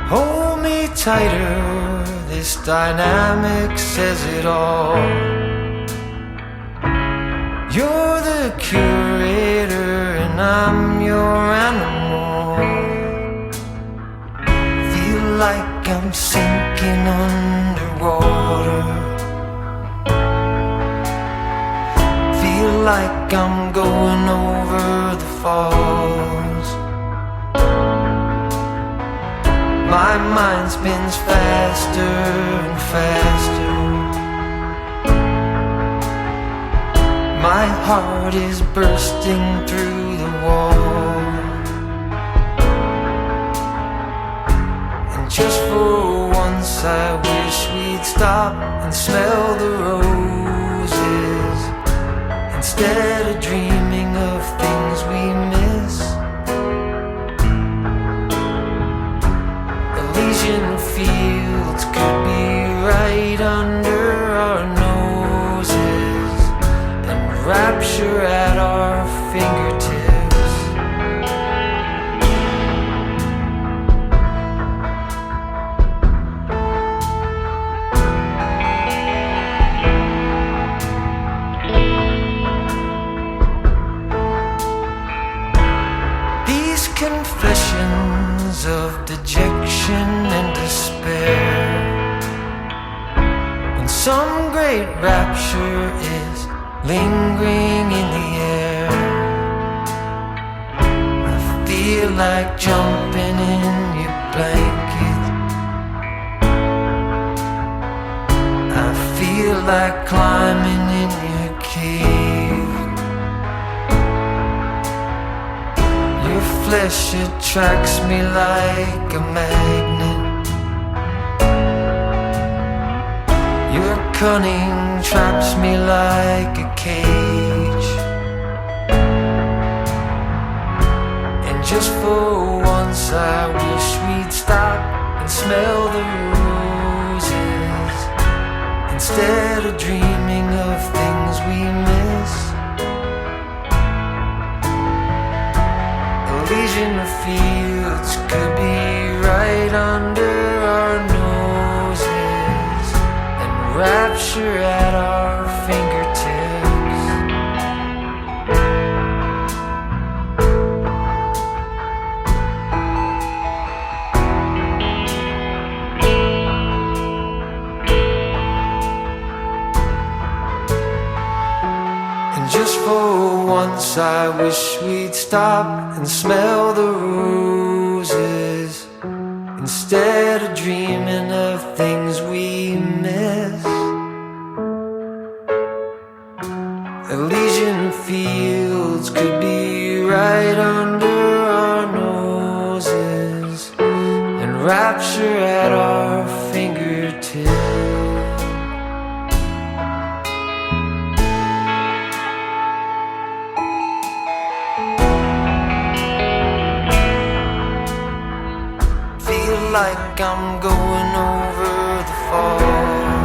Hold me tighter, this dynamic says it all. You're the curator and I'm your animal. Feel like I'm sinking underwater. Feel like I'm going over the falls. My mind spins faster and faster. My heart is bursting through the wall. And just for once I wish we'd stop and smell the roses, instead of dreaming of things we miss. Elysian fields could be right under our noses, and rapture at our fingertips. These confessions of dejection and despair, when some great rapture is lingering in the air, I feel like jumping in your blanket. I feel like climbing in your cave. Your flesh attracts me like a magnet. Your cunning traps me like a cage. And just for once I wish we'd stop and smell the roses, instead of dreaming of things we miss. Elysian fields could be right under our noses, and rapture at our fingertips. And just for once I wish we'd stop and smell the roses, instead of dreaming of things we miss. Elysian fields could be right under our noses, and rapture at our fingertips. Like I'm going over the falls.